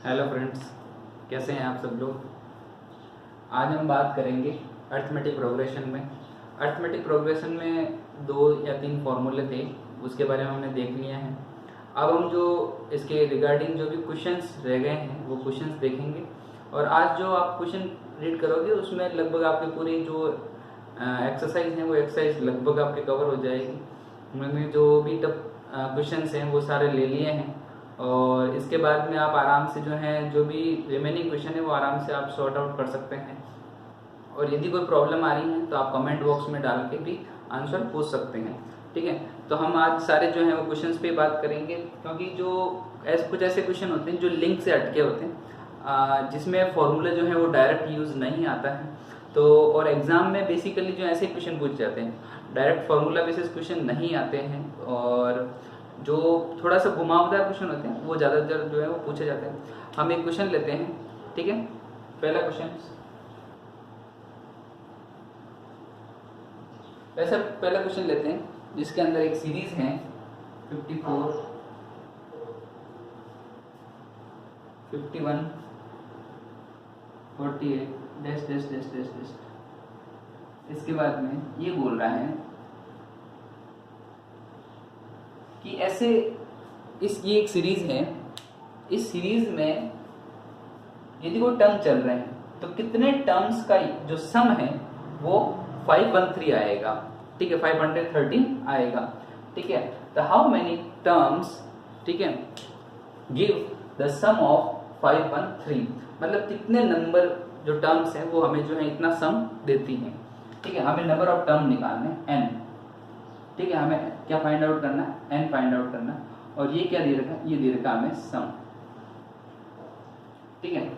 Hello friends, कैसे हैं आप सब लोग। आज हम बात करेंगे अर्थमेटिक प्रोग्रेशन में। अर्थमेटिक प्रोग्रेशन में 2 या 3 फॉर्मूले थे, उसके बारे में हमने देख लिया है। अब हम जो इसके रिगार्डिंग जो भी क्वेश्चंस रह गए हैं वो क्वेश्चंस देखेंगे, और आज जो आप क्वेश्चन रीड करोगे उसमें लगभग आपकी पूरी जो एक्सरसाइज है वो एक्सरसाइज लगभग आपके कवर हो जाएगी। हमने जो भी टफ क्वेश्चंस हैं वो सारे ले लिए हैं, और इसके बाद में आप आराम से जो है जो भी रिमेनिंग क्वेश्चन है वो आराम से आप सॉर्ट आउट कर सकते हैं। और यदि कोई प्रॉब्लम आ रही है तो आप कमेंट बॉक्स में डाल के भी आंसर पूछ सकते हैं। ठीक है, तो हम आज सारे जो हैं वो क्वेश्चंस पे बात करेंगे, क्योंकि जो कुछ ऐसे क्वेश्चन होते हैं जो लिंक से अटके होते हैं, जिसमें फॉर्मूला जो है वो डायरेक्ट यूज़ नहीं आता है। तो और एग्ज़ाम में बेसिकली जो ऐसे क्वेश्चन पूछ जाते हैं, डायरेक्ट फार्मूला बेसिस क्वेश्चन नहीं आते हैं, और जो थोड़ा सा घुमावदार क्वेश्चन होते हैं वो ज़्यादातर जो है वो पूछे जाते हैं। हम एक क्वेश्चन लेते हैं, ठीक है। पहला क्वेश्चन, वैसे पहला क्वेश्चन लेते हैं जिसके अंदर एक सीरीज है 54, 51, 48 dash dash dash dash dash. इसके बाद में ये बोल रहा है कि ऐसे ये एक सीरीज है, इस सीरीज में यदि कोई टर्म चल रहे हैं तो कितने टर्म्स का जो सम है वो 513 आएगा। ठीक है, 513 आएगा। ठीक है, तो हाउ मेनी टर्म्स, ठीक है, गिव द सम ऑफ 513, मतलब कितने नंबर जो टर्म्स हैं वो हमें जो है इतना सम देती हैं। ठीक है, हमें नंबर ऑफ टर्म निकालने हैं n। ठीक है, हमें क्या फाइंड आउट करना है, n फाइंड आउट करना है। और ये क्या दे रखा है, ये दे रखा है हमें सम। ठीक है,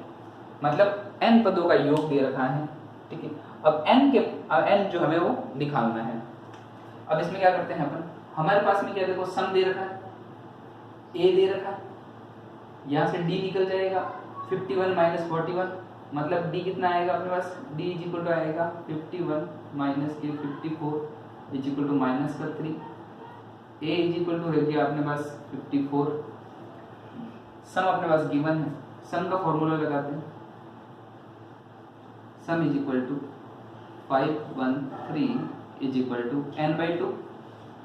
मतलब n पदों का योग दे रखा है। ठीक है, अब n जो हमें वो निकालना है। अब इसमें क्या करते हैं अपन, हमारे पास में क्या देखो सम दे रखा है, a दे रखा है, यहाँ से d निकल जाएगा 51 माइनस 41, मतलब d कितना आएगा अपने पास, d इज इक्वल टू आएगा 51 माइनस के 54 इज इक्वल टू माइनस का 3, a इज इक्वल टू है गया अपने पास 54। सम अपने पास गिवन है, सम का फॉर्मूला लगाते हैं, sum is equal to 513 is equal to n/2।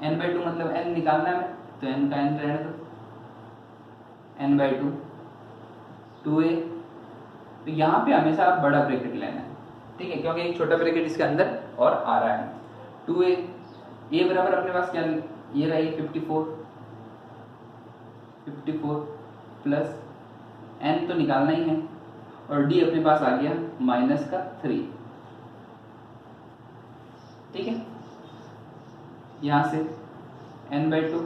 n/2 मतलब n निकालना है, तो n का n रहने दो, n/2 2a। तो यहाँ पे हमेशा आप बड़ा ब्रैकेट लेना है, ठीक है, क्योंकि एक छोटा ब्रैकेट इसके अंदर और आ रहा है। 2a, a बराबर अपने पास क्या ये रही 54 प्लस n तो निकालना ही है, और d अपने पास आ गया माइनस का 3। ठीक है, यहाँ से n/2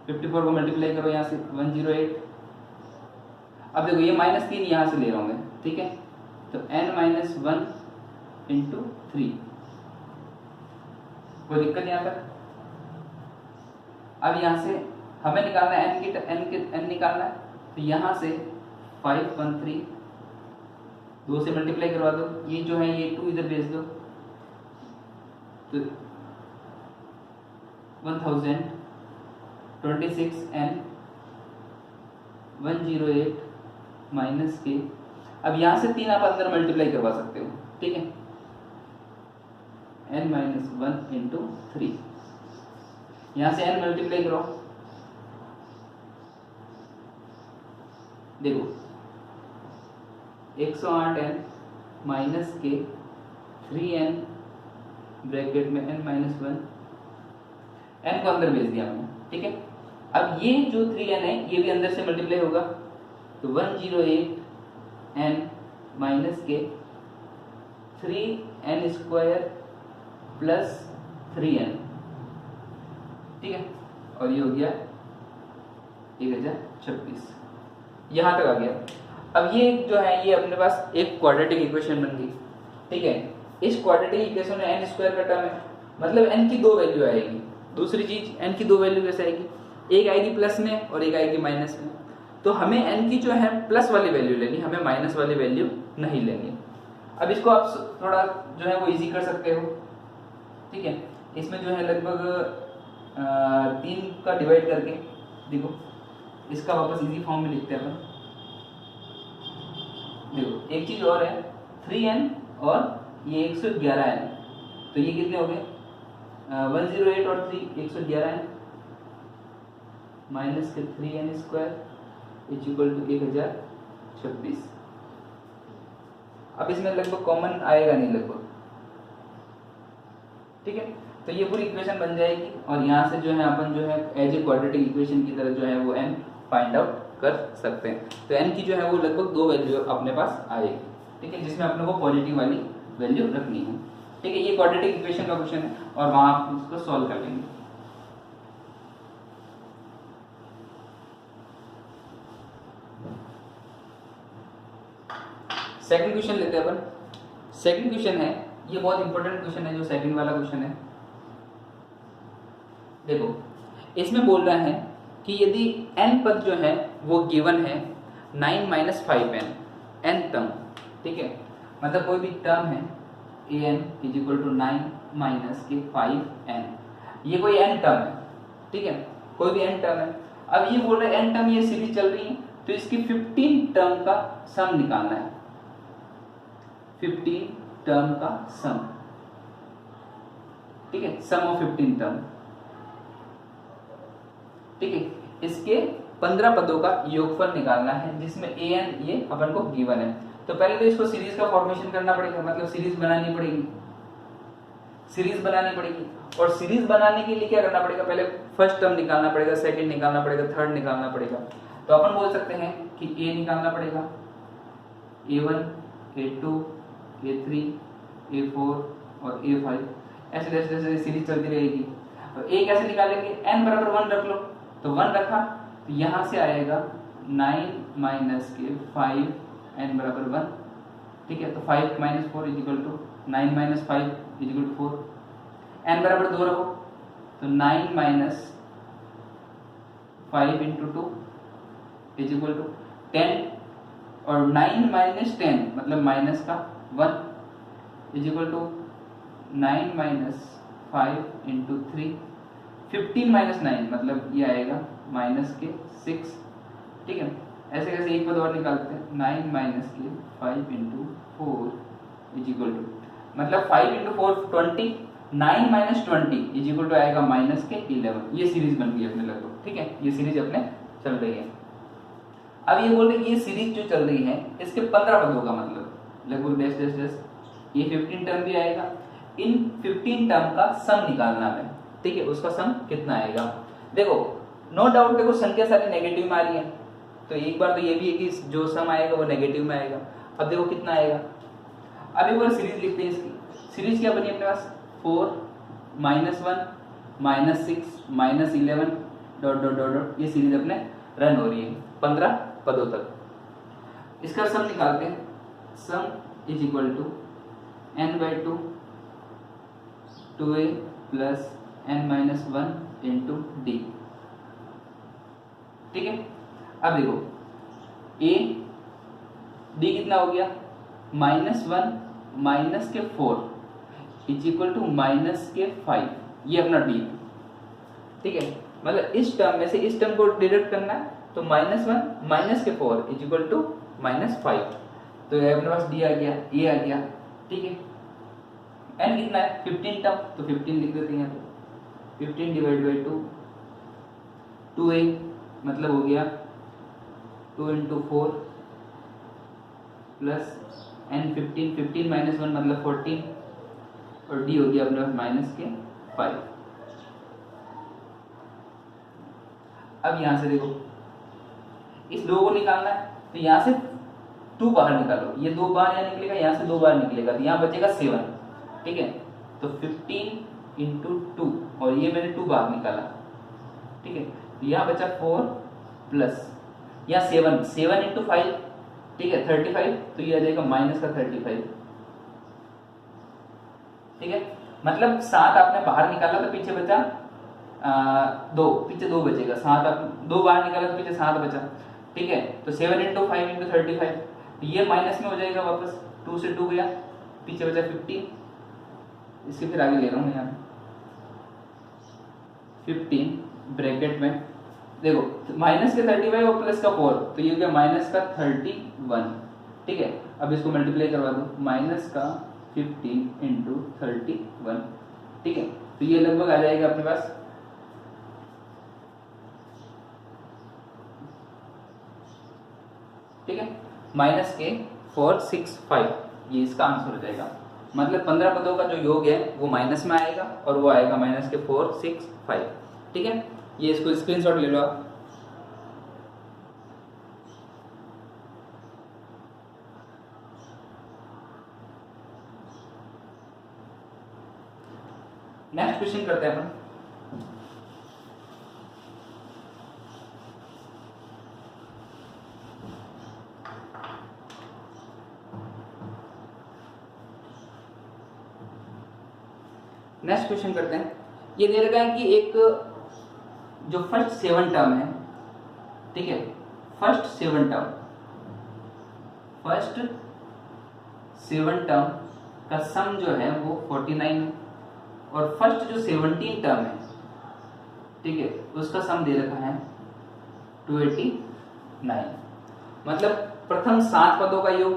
54 को मल्टीप्लाई करो यहाँ से 108। अब देखो ये -3 यहाँ से ले रहा हूँ मैं, ठीक है, तो n-1 इंटू 3, कोई दिक्कत यहाँ पर। अब यहाँ से हमें निकालना है n निकालना है, तो यहाँ से 513 2 से मल्टीप्लाई करवा दो, ये जो है ये 2 इधर भेज दो, तो 1026 n 108 माइनस के। अब यहाँ से 3 आप अंदर मल्टीप्लाई करवा सकते हो, ठीक है, n-1 इंटू 3, यहाँ से n मल्टीप्लाई करो, देखो 108n माइनस के 3n ब्रैकेट में n-1, n को अंदर भेज दिया हमने। ठीक है, अब ये जो 3n है ये भी अंदर से मल्टीप्लाई होगा, तो 108n माइनस के 3n² प्लस 3n। ठीक है, और ये हो गया 1026, यहाँ तक आ गया। अब ये जो है ये अपने पास एक क्वाड्रेटिक इक्वेशन बन गई। ठीक है, इस क्वाड्रेटिक इक्वेशन में n² का टर्म है, मतलब n की 2 वैल्यू आएगी। दूसरी चीज n की 2 वैल्यू कैसे आएगी, एक आएगी प्लस में और एक आएगी माइनस में। तो हमें n की जो है प्लस वाली वैल्यू लेनी, हमें माइनस वाली वैल्यू नहीं लेनी। अब इसको आप थोड़ा जो है वो इजी कर सकते हो। ठीक है, इसमें जो है लगभग 3 का डिवाइड करके देखो, इसका वापस इजी फॉर्म में लिखते हैं अपन। देखो एक चीज और है, 3n और ये 111n, तो ये कितने हो गए 108 और 3 111n माइनस के 3n square is equal to 1026। अब इसमें लगभग कॉमन आएगा नहीं लगभग, ठीक है। तो ये पूरी इक्वेशन बन जाएगी और यहाँ से जो है अपन जो है एज ए क्वाड्रेटिक इक्वेशन की तरह जो है वो n फाइंड आउट कर सकते हैं। तो n की जो है वो लगभग 2 वैल्यू अपने पास आएगी, ठीक है, जिसमें अपने को पॉजिटिव वाली वैल्यू रखनी है, ठीक है। ये क्वाड्रेटिक इक्वेशन का क्वेश्चन है और वहां आप इसको सॉल्व कर लेंगे। सेकंड क्वेश्चन लेते हैं अपन। सेकंड क्वेश्चन है, ये बहुत इंपॉर्टेंट क्वेश्चन है जो सेकंड वाला क्वेश्चन है। देखो इसमें बोल रहा है कि यदि n पद जो है वो गिवन है 9 माइनस 5n, n टर्म, ठीक है, मतलब कोई भी टर्म है an is equal to 9 minus के 5n, ये कोई n टर्म है, ठीक है, कोई भी n टर्म है। अब ये बोल रहा है n टर्म ये सीरीज चल रही है तो इसकी 15 टर्म का सम निकालना है, 15 टर्म का सम, ठीक है, सम ऑफ 15 टर्म, ठीक है। इसके 15 पदों का योगफल निकालना है जिसमें an ये अपन को गिवन है। तो पहले तो इसको सीरीज का फॉर्मेशन करना पड़ेगा, मतलब सीरीज बनानी पड़ेगी, सीरीज बनानी पड़ेगी। और सीरीज बनाने के लिए क्या करना पड़ेगा, पहले फर्स्ट टर्म निकालना पड़ेगा, सेकंड निकालना पड़ेगा, थर्ड निकालना पड़ेगा। तो अपन बोल सकते हैं कि a निकालना पड़ेगा, a1 a2 a3 a4 और a5, ऐसे जैसे जैसे सीरीज चलती रहेगी। तो a कैसे निकालेंगे, n बराबर 1 रख लो, तो 1 रखा तो यहां से आएगा 9 माइनस के 5 n बराबर 1, ठीक है। तो 5 minus 4 is equal to 9 minus 5 is equal to 4, n बराबर 2 रखो तो 9 minus 5 into 2 is equal to 10, और 9 माइनस 10 मतलब माइनस का 1 is equal to 9 minus 5 into 3, 15 minus 9 मतलब ये आएगा माइनस के 6, ठीक है। ऐसे कैसे एक पद और निकालते हैं, 9 माइनस के 5 इंटू 4 इज इक्वल टू, मतलब 5 into 4 20, 9 minus 20 is equal to आएगा माइनस के 11। ये सीरीज बन गई अपने लगभग, ठीक है, ये सीरीज अपने चल रही है। अब ये बोल रहे कि ये सीरीज जो चल रही है इसके 15 पदों का मतलब लगभग डैश डैश डैश, ये 15 टर्म भी आएगा, इन 15 टर्म का सम निकालना है, ठीक है, उसका सम कितना आएगा। देखो नो डाउट, देखो संख्या सारी नेगेटिव में आ रही है, तो एक बार तो ये भी है कि जो सम आएगा वो नेगेटिव में आएगा। अब देखो कितना आएगा, अब एक बार सीरीज लिखते हैं। इसकी सीरीज क्या बनी अपने पास, 4 minus 1 minus 6 minus 11 dot dot dot dot, ये सीरीज अपने रन हो रही है 15 पदों तक। इसका सम निकालते हैं, sum is equal to n/2 2a plus n minus 1 into D, ठीक है। अब देखो a d कितना हो गया, -1 माइनस के 4 इज इक्वल टू माइनस के 5, ये अपना d, ठीक है। मतलब इस टर्म में से इस टर्म को डिडक्ट करना है, तो -1 माइनस के 4 इज इक्वल टू -5, तो अपने पास d आ गया, a आ गया, ठीक है। n कितना है 15 टर्म, तो 15 लिख देते हैं यहाँ पे, 15 डिवाइड बाई 2, 2a मतलब हो गया 2 इंटू 4 प्लस n 15, 15 माइनस 1 मतलब 14, और d हो गया अपने पास माइनस के 5। अब यहां से देखो इस 2 को निकालना है, तो यहां से 2 बाहर निकालो, ये 2 बाहर यहाँ निकलेगा, यहाँ से 2 बाहर निकलेगा, तो यहाँ बचेगा 7, ठीक है। तो 15 इंटू 2, और ये मैंने 2 बाहर निकाला, ठीक है, तो यहाँ बचा 4 प्लस यहाँ 7 इंटू 5, ठीक है 35, तो ये आ जाएगा माइनस का 35, ठीक है। मतलब 7 आपने बाहर निकाला तो पीछे बचा 2, पीछे 2 बचेगा, 7 आप 2 बाहर निकाला तो पीछे 7 बचा, ठीक है। तो 7 इंटू 5 इंटू 35, ये माइनस में हो जाएगा वापस, 2 से 2 गया, पीछे बचा 15, इसके फिर आगे ले रहा हूँ यहाँ 15 ब्रैकेट में देखो माइनस के 35 और प्लस का 4, तो ये हो गया माइनस का 31, ठीक है। अब इसको मल्टीप्लाई करवा दो, माइनस का 15 इंटू 31, ठीक है। तो ये लगभग आ जाएगा अपने पास, ठीक है, माइनस के 465, ये इसका आंसर हो जाएगा। मतलब 15 पदों का जो योग है वो माइनस में आएगा और वो आएगा माइनस के 465, ठीक है। ये इसको स्क्रीनशॉट ले लो आप। नेक्स्ट क्वेश्चन करते हैं अपन। नेक्स्ट क्वेश्चन करते हैं। ये दे रखा है कि एक जो फर्स्ट 7 टर्म है, ठीक है, फर्स्ट 7 टर्म का सम जो है वो 49 है, और फर्स्ट जो 17 टर्म है, ठीक है, उसका सम दे रखा है 289। मतलब प्रथम 7 पदों का योग,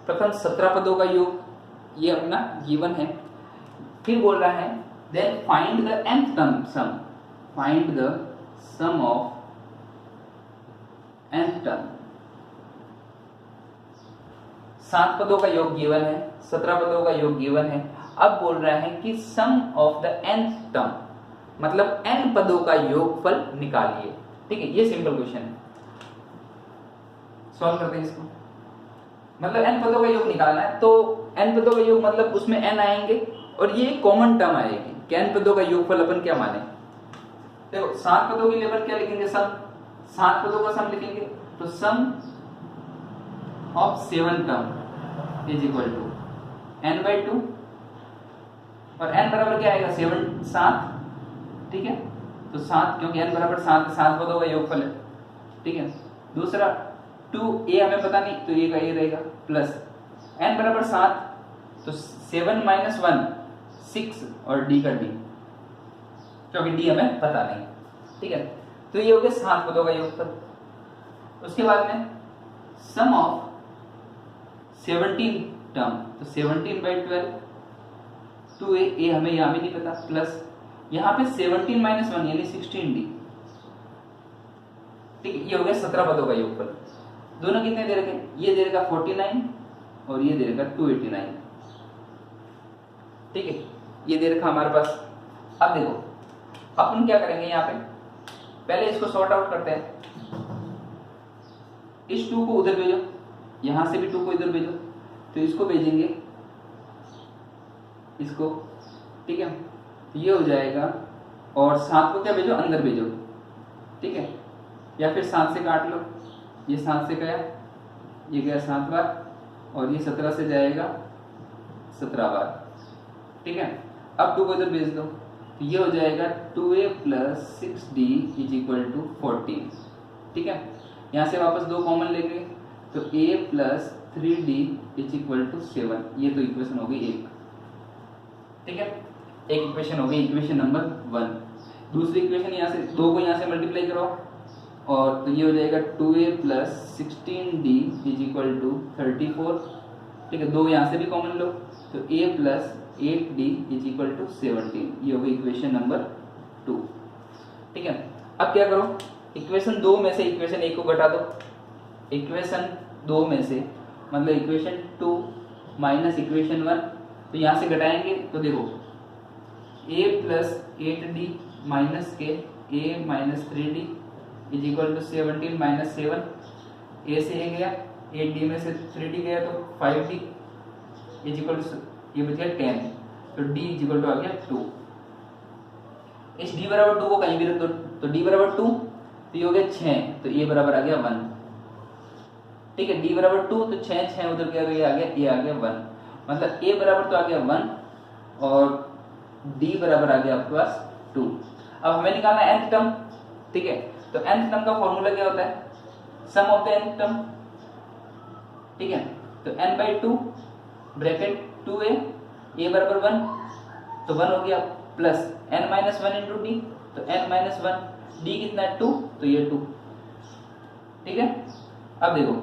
प्रथम 17 पदों का योग ये अपना गिवन है। फिर बोल रहा है then find the nth term sum, find the sum of nth term. 7 पदों का योग गिवन है, 17 पदों का योग गिवन है। अब बोल रहा है कि सम ऑफ द nth टर्म, मतलब n पदों का योगफल निकालिए, ठीक है। ये सिंपल क्वेश्चन है, सॉल्व करते हैं इसको। मतलब n पदों का योग निकालना है, तो n पदों का योग मतलब उसमें n आएंगे और ये कॉमन टर्म आएगी कि n पदों का योगफल अपन क्या माने। देखो 7 पदों के लिए अपन क्या लिखेंगे, सम, 7 पदों का सम लिखेंगे, तो sum of 7 term is equal to n/2, और n बराबर क्या आएगा 7, ठीक है। तो 7, क्योंकि n बराबर 7 पदों का योगफल है, ठीक है। दूसरा 2a हमें पता नहीं, तो a का a रहेगा, प्लस n बराबर 7, तो 7 - 1 6, और d का d, क्योंकि d हमें पता नहीं, ठीक है। तो ये हो गया 7 पदों का योगफल। उसके बाद में सम ऑफ 17 टर्म, तो 17/12, 2a हमें यहाँ भी नहीं पता, प्लस यहाँ पे 17 - 1 यानी 16d, ठीक है। ये हो गया 17 पदों का योगफल। दोनों कितने दे रखे, ये दे रखा 49 और ये दे रखा 289, ठीक है। ये दे रखा हमारे पास। अब देखो अपन क्या करेंगे, यहाँ पे पहले इसको सॉर्ट आउट करते हैं। इस 2 को उधर भेजो, यहां से भी 2 को इधर भेजो, तो इसको भेजेंगे इसको, ठीक है। ये हो जाएगा, और 7 को क्या भेजो, अंदर भेजो, ठीक है। या फिर 7 से काट लो, ये 7 से गया, ये गया 7 बार, और ये 17 से जाएगा 17 बार, ठीक है। अब 2 को इधर भेज दो, तो ये हो जाएगा 2a + 6d = 14, ठीक है। यहाँ से वापस 2 कॉमन लेंगे, तो a + 3d = 7। ये तो इक्वेशन हो गई 1, ठीक है। एक इक्वेशन हो गई, इक्वेशन नंबर 1। दूसरी इक्वेशन यहाँ से 2 को यहाँ से मल्टीप्लाई करो, और तो ये हो जाएगा 2a + 16d = 34, ठीक है। 2 यहाँ से भी कॉमन लो, तो a + 8d = 17। ये हो गई इक्वेशन नंबर 2, ठीक है। अब क्या करो, इक्वेशन 2 में से इक्वेशन 1 को घटा दो। इक्वेशन 2 में से मतलब इक्वेशन 2 माइनस इक्वेशन 1, तो यहाँ से घटाएंगे तो देखो a + 8d माइनस के a - 3d = 17 - 7, a से a गया, 8d में से 3d गया, तो 5d ये बच गया 10, तो d = आ गया 2। इस d बराबर 2 को कहीं भी रख दो, तो d बराबर 2, तो ये हो गया 6, तो a बराबर आ गया 1, ठीक है। d बराबर 2, तो 6 उधर क्या आ गया, a आ गया 1, मतलब a बराबर तो आ गया 1 और d बराबर आ गया आपके पास 2। अब हमें निकालना है nth टर्म, ठीक है। तो nth टर्म का फॉर्मूला क्या होता है, sum of the nth term, ठीक है। तो n/2 ब्रैकेट 2a, a बराबर 1, तो 1 हो गया, प्लस n - 1 × d, तो n - 1, डी कितना है 2, तो ये 2, ठीक है। अब देखो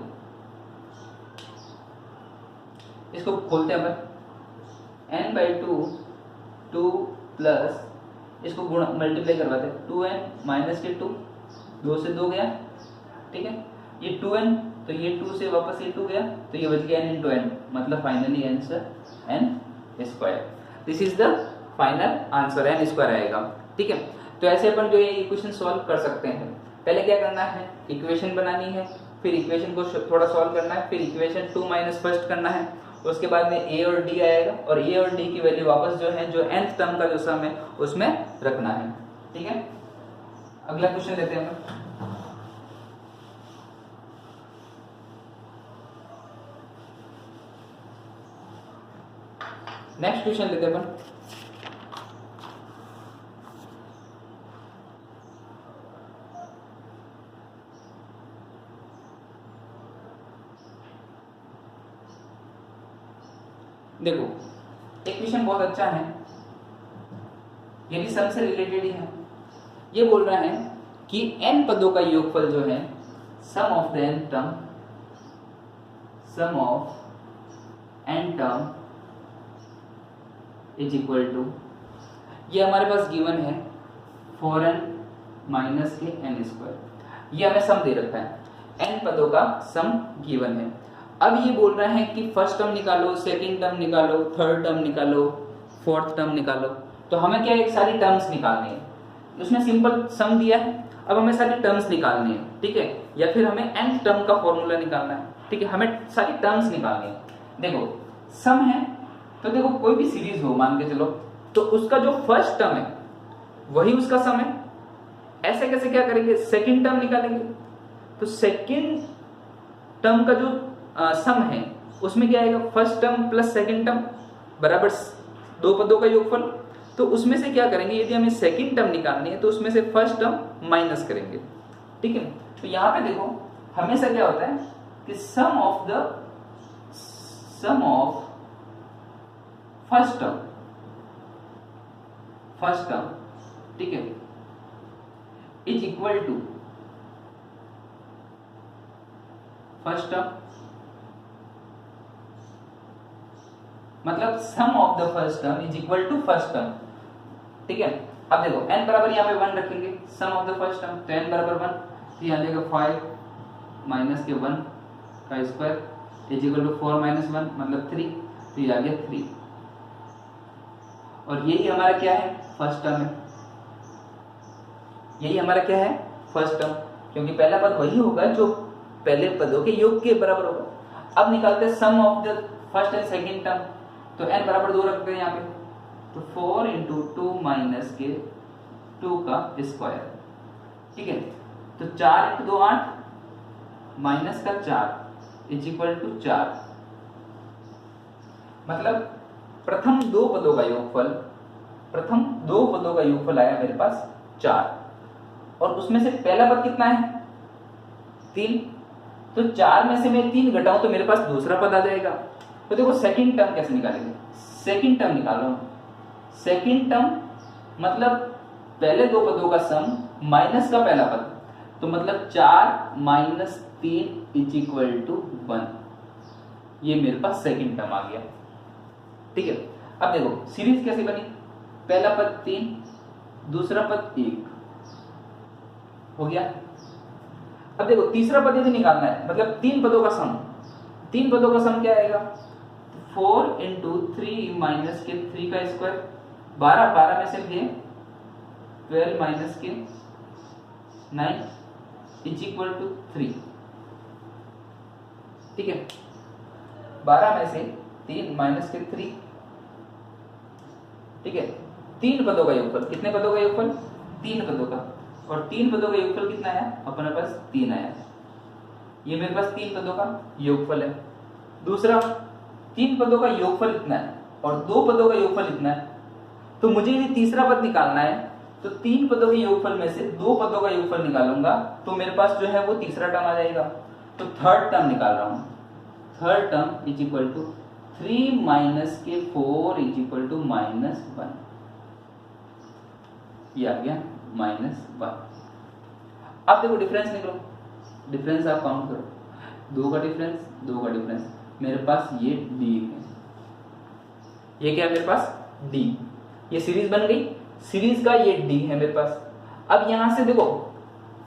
इसको खोलते हैं अपन, n/2 2 प्लस इसको गुणा मल्टीप्लाई करवाते हैं, 2n माइनस के 2, 2 से 2 गया, ठीक है। ये 2n तो ये 2 से वापस ये 2 गया, तो ये बच गया n इंटू n, मतलब finally answer n square. This is the final answer, n square आएगा, ठीक है। तो ऐसे अपन जो ये इक्वेशन सॉल्व कर सकते हैं। पहले क्या करना है, इक्वेशन बनानी है, फिर इक्वेशन को थोड़ा सॉल्व करना है, फिर इक्वेशन 2 माइनस फर्स्ट करना है, उसके बाद में a और d आएगा, और a और d की वैल्यू वापस जो है जो nth टर्म का जो सम है उसमें रखना है, ठीक है। अगला क्वेश्चन लेते हैं हम। नेक्स्ट क्वेश्चन लेते हैं अपन। देखो एक क्वेश्चन बहुत अच्छा है, ये भी सम से रिलेटेड ही है। ये बोल रहा है कि n पदों का योगफल जो है sum of the n term, sum of n term is equal to, ये हमारे पास गिवन है 4n माइनस के n स्क्वायर, ये हमें सम दे रखा है, n पदों का सम गिवन है। अब ये बोल रहा है कि फर्स्ट टर्म निकालो, सेकंड टर्म निकालो, थर्ड टर्म निकालो, फोर्थ टर्म निकालो। तो हमें क्या है, सारी टर्म्स निकालनी है। उसने सिंपल सम दिया है, अब हमें सारी टर्म्स निकालनी है, ठीक है, या फिर हमें nth टर्म का फॉर्मूला निकालना है, ठीक है, हमें सारी टर्म्स निकालनी है। देखो सम है तो देखो कोई भी सीरीज हो मान के चलो, तो उसका जो फर्स्ट टर्म है वही उसका सम है। ऐसे कैसे क्या करेंगे, सेकंड टर्म निकालेंगे, तो सेकंड टर्म का जो सम है उसमें क्या आएगा, first term plus second term बराबर दो पदों का योगफल। तो उसमें से क्या करेंगे, यदि हमें सेकंड टर्म निकालनी है तो उसमें से फर्स्ट टर्म माइनस करेंगे, ठीक है। तो यहाँ पे देखो हमेशा क्या होता है कि सम ऑफ फर्स्ट टर्म, ठीक है, is equal to first term, मतलब sum of the first term is equal to first term, ठीक है। अब देखो n बराबर यहाँ पे 1 रखेंगे, सम ऑफ द फर्स्ट टर्म, तो n बराबर 1, तो यहाँ जाएगा 5 माइनस के 1 का square is equal to 4 minus 1 मतलब 3, तो ये आ गया 3, और यही हमारा क्या है, फर्स्ट टर्म है। यही हमारा क्या है, फर्स्ट टर्म, क्योंकि पहला पद वही होगा जो पहले पदों के योग के बराबर होगा। अब निकालते हैं sum of the first and second term, तो n बराबर 2 रखते हैं यहाँ पे, तो 4 इंटू 2 माइनस के 2 का स्क्वायर, ठीक है। तो 4 इंटू 2 8 माइनस का 4 इज इक्वल टू 4, मतलब प्रथम दो पदों का योगफल आया मेरे पास 4, और उसमें से पहला पद कितना है 3, तो 4 में से मैं 3 घटाऊं तो मेरे पास दूसरा पद आ जाएगा। तो देखो सेकंड टर्म कैसे निकालेंगे, सेकंड टर्म निकालो, सेकंड टर्म मतलब पहले दो पदों का सम माइनस का पहला पद, तो मतलब 4 माइनस 3 इज इक्वल टू 1, ये मेरे पास सेकंड टर्म आ गया, ठीक है। अब देखो सीरीज कैसे बनी, पहला पद 3, दूसरा पद 1 हो गया। अब देखो तीसरा पद यदि निकालना है, मतलब 3 पदों का सम, 3 पदों का सम क्या आएगा, 4 इंटू 3 माइनस के 3 का स्क्वायर, 12 में से गए 12 माइनस के 9 इज इक्वल टू 3, ठीक है। 12 में से 3 माइनस के 3, ठीक है। 3 पदों का योगफल, कितने पदों का योगफल, 3 पदों का, और 3 पदों का योगफल कितना आया, अपने पास 3 आया, ये मेरे पास 3 पदों का योगफल है। दूसरा 3 पदों का योगफल इतना है और 2 पदों का योगफल इतना है, तो मुझे यदि तीसरा पद निकालना है तो 3 पदों के योगफल में से 2 पदों का योगफल निकालूंगा, तो मेरे पास जो है वो तीसरा टर्म आ जाएगा। तो थर्ड टर्म निकाल रहा हूं, third term is equal to 3 minus के 4 इज इक्वल टू -1, ये आ गया -1, अब देखो डिफरेंस निकलो, डिफरेंस आप काउंट करो, 2 का डिफरेंस, 2 का डिफरेंस, मेरे पास ये d है, ये क्या है मेरे पास d, ये सीरीज बन गई, सीरीज का ये d है मेरे पास। अब यहां से देखो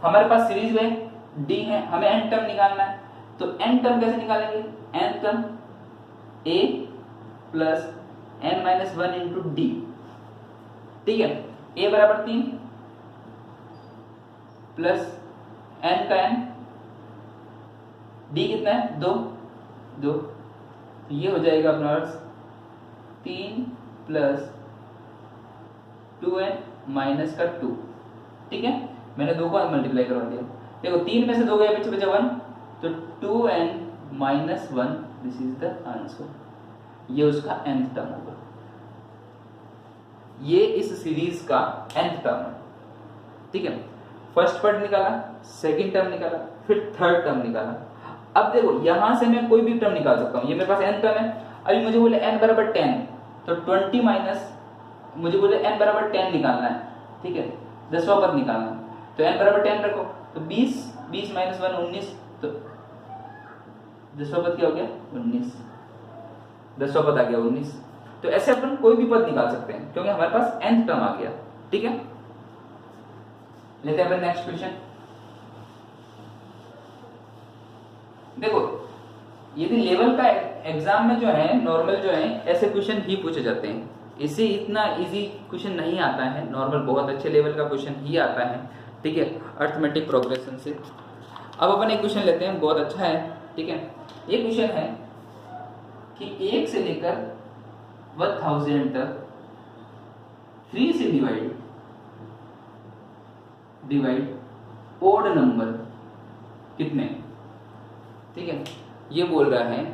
हमारे पास सीरीज में d है, हमें n टर्म निकालना है, तो n टर्म कैसे निकालेंगे, n term a plus n minus 1 into D, ठीक है, a बराबर 3 प्लस n का n, d कितना है 2, ये हो जाएगा अपना 3 प्लस 2n माइनस का 2, ठीक है, मैंने 2 को मल्टीप्लाई करवा दिया, देखो 3 में से 2 गया, पीछे बचा 1, तो 2n minus 1, this is the answer, ये उसका nth टर्म होगा, ये इस सीरीज का nth टर्म है, ठीक है। फर्स्ट पार्ट निकाला, सेकंड टर्म निकाला, फिर थर्ड टर्म निकाला। अब देखो यहां से मैं कोई भी टर्म निकाल सकता हूं, ये मेरे पास n टर्म है, अभी मुझे बोले n बराबर 10, तो 20 माइनस, मुझे बोले n बराबर 10 निकालना है, ठीक है, 10वां पद निकालना है, तो n बराबर 10 रखो, तो 20 माइनस 1 19, तो 10वां पद क्या हो गया 19, 10वां पद आ गया 19। तो ऐसे अपन कोई भी पद निकाल सकते हैं क्योंकि हमारे पास nth टर्म आ गया, ठीक है। लेते हैं नेक्स्ट क्वेश्चन। देखो यदि लेवल का एग्जाम में जो है नॉर्मल जो है ऐसे क्वेश्चन ही पूछे जाते हैं, इससे इतना इजी क्वेश्चन नहीं आता है, नॉर्मल बहुत अच्छे लेवल का क्वेश्चन ही आता है, ठीक है, अर्थमेटिक प्रोग्रेशन से। अब अपन एक क्वेश्चन लेते हैं, बहुत अच्छा है, ठीक है। ये क्वेश्चन है कि 1 से लेकर 1000 तक 3 से डिवाइड ओड नंबर कितने, ठीक है। ये बोल रहा है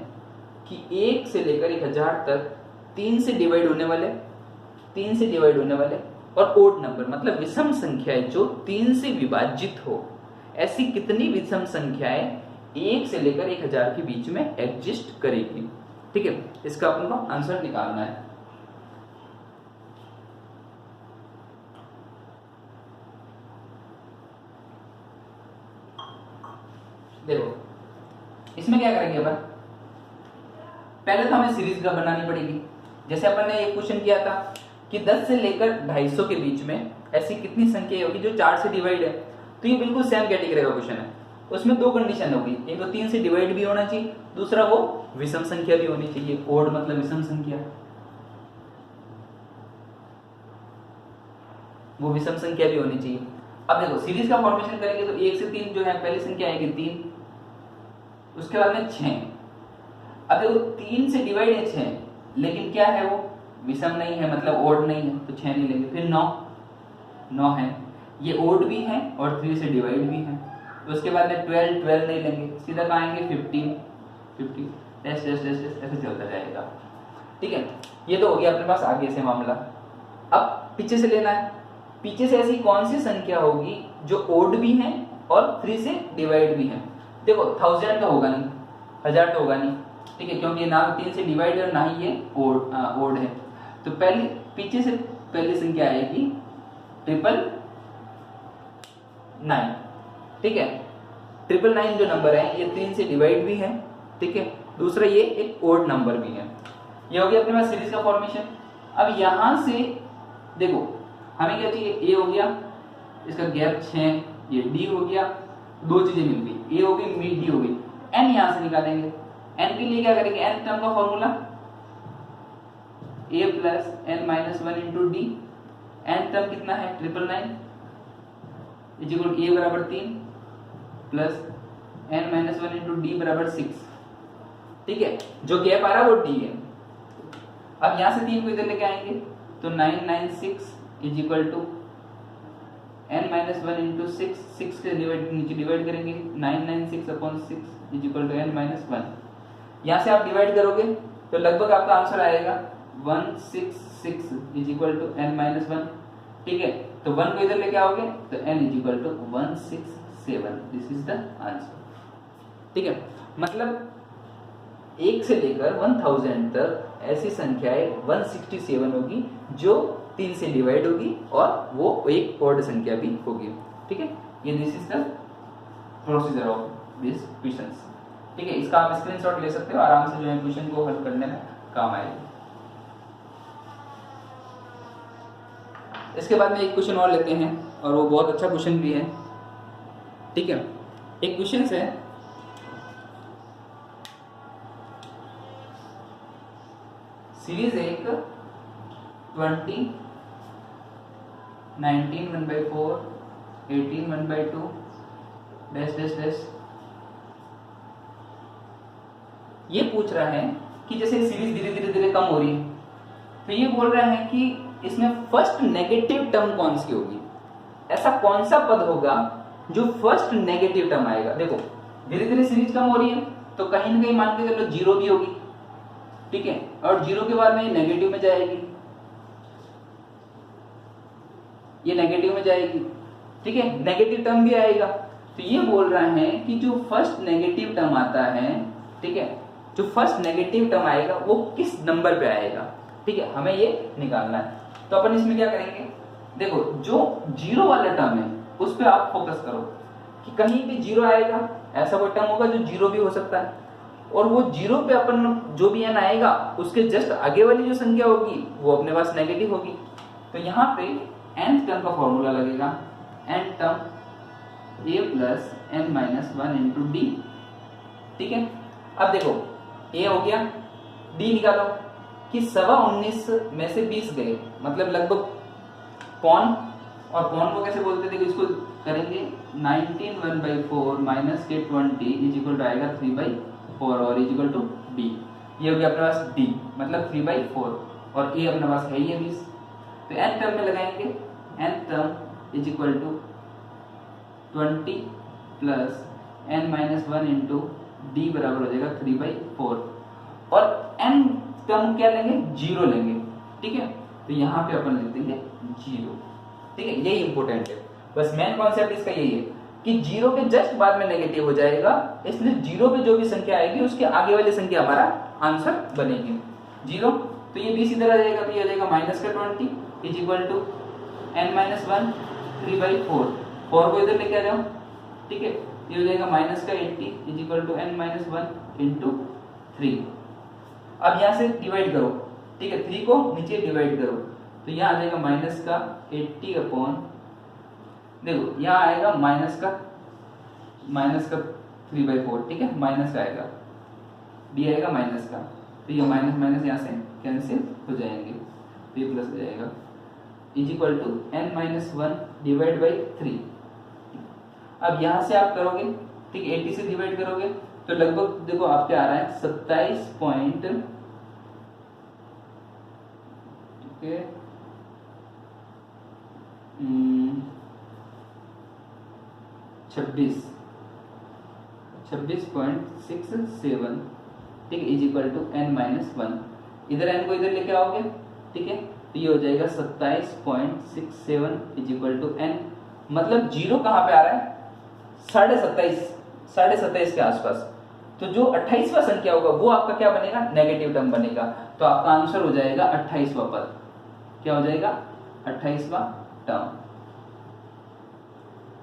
कि 1 से लेकर 1000 तक 3 से डिवाइड होने वाले और ओड नंबर मतलब विषम संख्याएं जो 3 से विभाजित हो, ऐसी कितनी विषम संख्याएं 1 से लेकर 1000 के बीच में एग्जिस्ट करेगी, ठीक है। इसका अपन को आंसर निकालना है। देखो इसमें क्या करेंगे अपन, पहले तो हमें सीरीज का बनानी पड़ेगी। जैसे अपन ने एक क्वेश्चन किया था कि 10 से लेकर 250 के बीच में ऐसी कितनी संख्या होगी जो 4 से डिवाइड है, तो ये बिल्कुल सेम कैटेगरी का क्वेश्चन है। उसमें 2 कंडीशन होगी, एक तो 3 से डिवाइड भी होना चाहिए, दूसरा वो विषम संख्या भी होनी चाहिए, ओड मतलब विषम संख्या, वो विषम संख्या भी होनी चाहिए। अब देखो सीरीज का फॉर्मेशन करेंगे तो 1 से 3 जो है पहली संख्या आएगी 3, उसके बाद में 6। अब देखो 3 से डिवाइड है 6, लेकिन क्या है वो विषम नहीं है, मतलब ओड नहीं है, तो 6 नहीं लेंगे। फिर 9 है, ये ओड भी है और 3 से डिवाइड भी है। तो उसके बाद में 12 नहीं लेंगे, सीधा कहाँ आएंगे 50 ऐसे चलता जाएगा, ठीक है। ये तो हो गया अपने पास आगे से मामला। अब पीछे से लेना है, पीछे से ऐसी कौन सी संख्या होगी जो ओड भी है और 3 से डिवाइड भी है। देखो 1000 का होगा नहीं, 1000 तो होगा नहीं, ठीक है, क्योंकि ना 3 से डिवाइड और ना ही ये ओड है। तो पीछे से पहली संख्या आएगी 999, ठीक है। 999 जो नंबर है ये 3 से डिवाइड भी है, ठीक है, दूसरा ये एक ओड नंबर भी है। ये हो गया अपने पास सीरीज का फॉर्मेशन। अब यहां से देखो हमें क्या चाहिए, ए हो गया, इसका गैप 6, ये डी हो गया, 2 चीजें मिल गई, ए हो गई डी हो गई। एन यहां से निकालेंगे, एन के लिए क्या करेंगे, एन टर्म का formula a plus n minus 1 into d. N term कितना है 999 इक्वल ए बराबर 3 plus n minus 1 into D बराबर 6, ठीक है। जो गैप आ रहा है वो डी है। अब यहां से 3 को इधर लेके आएंगे तो 996 is equal to n minus 1 into 6 के नीचे डिवाइड करेंगे, 996 upon 6 is equal to n minus 1। यहाँ से आप डिवाइड करोगे तो लगभग आपका आंसर आएगा 166 is equal to n minus 1, ठीक है। तो 1 को इधर लेके आओगे तो n is equal to 167, this is the answer, ठीक है। मतलब 1 से लेकर 1000 तक ऐसी संख्याएं 167 होगी जो 3 से डिवाइड होगी और वो एक ओड संख्या भी होगी। ठीक है, ये this is the procedure of this questions. ठीक है, इसका आप स्क्रीनशॉट ले सकते हो, आराम से जो है क्वेश्चन को हल करने में काम आएगा। इसके बाद में एक क्वेश्चन और लेते हैं और वो बहुत अच्छा क्वेश्चन भी है। ठीक है, एक क्वेश्चन है सीरीज एक 20, 19 1/4, 18 1/2 डैश डैश डैश। ये पूछ रहा है कि जैसे सीरीज धीरे धीरे धीरे कम हो रही है, तो ये बोल रहा है कि इसमें फर्स्ट नेगेटिव टर्म कौन सी होगी, ऐसा कौन सा पद होगा जो फर्स्ट नेगेटिव टर्म आएगा। देखो धीरे धीरे सीरीज कम हो रही है तो कहीं ना कहीं मान के चलो जीरो भी होगी, ठीक है, और जीरो के बाद में ये नेगेटिव में जाएगी, ये नेगेटिव में जाएगी, ठीक है, नेगेटिव टर्म भी आएगा। तो ये बोल रहा है कि जो फर्स्ट नेगेटिव टर्म आता है, ठीक है, जो फर्स्ट नेगेटिव टर्म आएगा वो किस नंबर पे आएगा, ठीक है, हमें ये निकालना है। तो अपन इसमें क्या करेंगे, देखो जो जीरो वाला टर्म है उस पे आप फोकस करो कि कहीं भी जीरो आएगा, ऐसा कोई टर्म होगा जो जीरो भी हो सकता है, और वो जीरो पे अपन जो भी एन आएगा उसके जस्ट आगे वाली जो संख्या होगी वो अपने पास नेगेटिव होगी। तो यहाँ पे nth टर्म का फॉर्मूला लगेगा n term a plus n minus 1 into D. ठीक है, अब देखो a हो गया, d निकालो कि 19.25 में से 20 गए, मतलब लगभग पौन, और पौन को कैसे बोलते थे, इसको करेंगे 19 1/4 माइनस के 20 इज इक्वल टू आएगा 3/4 और इज इक्वल टू d। ये हो गया अपने पास d मतलब 3/4 और a अपने पास है ये 20। तो n टर्म में लगाएंगे, n term is equal to 20 plus n minus 1 into D बराबर हो जाएगा 3/4 और n टर्म क्या लेंगे, जीरो लेंगे। ठीक है, तो यहाँ पे अपन लिख देंगे जीरो। ठीक है, यही इंपॉर्टेंट है, बस मेन कॉन्सेप्ट इसका यही है कि जीरो के जस्ट बाद में नेगेटिव हो जाएगा, इसलिए जीरो पे जो भी संख्या आएगी उसके आगे वाली संख्या हमारा आंसर बनेगी जीरो। तो ये 20 इधर आ जाएगा, तो ये आ जाएगा माइनस का 20 is equal to n minus 1 3/4, 4 को इधर लेके आ जाओ। ठीक है, ये हो जाएगा माइनस का 80 is equal to n minus 1 into 3। अब यहाँ से डिवाइड करो, ठीक है, 3 को नीचे डिवाइड करो, तो यहाँ आ जाएगा माइनस का 80 अपॉन, देखो यहाँ आएगा माइनस का 3/4, ठीक है, माइनस का आएगा, डी आएगा माइनस का, तो ये माइनस माइनस यहाँ से कैंसिल हो जाएंगे, तो ये प्लस हो जाएगा is equal to n minus 1 divide by 3। अब यहाँ से आप करोगे, ठीक, 80 से डिवाइड करोगे तो लगभग देखो आपके आ रहा है 27 पॉइंट, ठीक है, 26.67, ठीक है, is equal to n minus 1। इधर n को इधर लेके आओगे, ठीक है, तो ये हो जाएगा 27.67 इज इक्वल टू n, मतलब जीरो कहाँ पे आ रहा है, 27.5 के आसपास। तो जो 28वां संख्या होगा वो आपका क्या बनेगा, नेगेटिव टर्म बनेगा। तो आपका आंसर हो जाएगा 28वां पद, क्या हो जाएगा 28वां टर्म।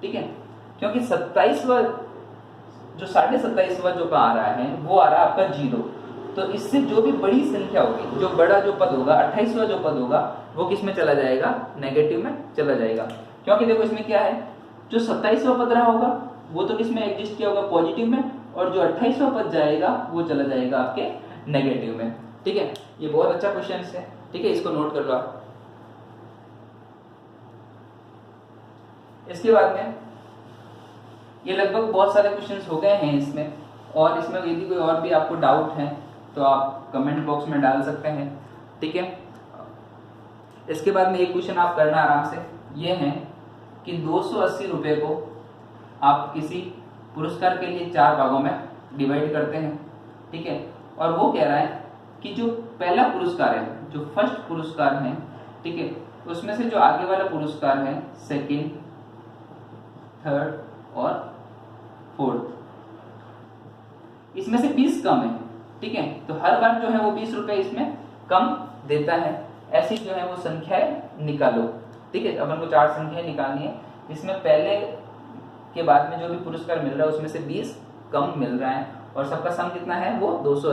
ठीक है, क्योंकि 27वां जो 27.5वां जो का आ रहा है वो आ रहा है आपका जीरो, तो इससे जो भी बड़ी संख्या होगी, जो बड़ा जो पद होगा 28वां जो पद होगा वो किस में चला जाएगा, नेगेटिव में चला जाएगा। क्योंकि देखो इसमें क्या है, जो 27वां पद रहा होगा वो तो किस में एग्जिस्ट किया होगा, पॉजिटिव में, और जो 28वां पद जाएगा वो चला जाएगा आपके नेगेटिव में। ठीक है, ये बहुत अच्छा क्वेश्चन है, ठीक है, इसको नोट कर लो आप। इसके बाद में ये लगभग बहुत सारे क्वेश्चंस हो गए हैं इसमें, और इसमें यदि कोई और भी आपको डाउट है तो आप कमेंट बॉक्स में डाल सकते हैं। ठीक है, इसके बाद में एक क्वेश्चन आप करना आराम से, ये है कि 280 रुपये को आप किसी पुरस्कार के लिए 4 भागों में डिवाइड करते हैं। ठीक है, और वो कह रहा है कि जो पहला पुरस्कार है, जो फर्स्ट पुरस्कार है, ठीक है, उसमें से जो आगे वाला पुरस्कार है, सेकंड, थर्ड और फोर्थ, इसमें से 20 कम है। ठीक है, तो हर बार जो है वो 20 रुपए इसमें कम देता है। ऐसी जो है वो संख्याएं निकालो। ठीक है, अपन को 4 संख्याएं निकालनी है, इसमें पहले के बाद में जो भी पुरस्कार मिल रहा है उसमें से 20 कम मिल रहा है और सबका सम कितना है वो 280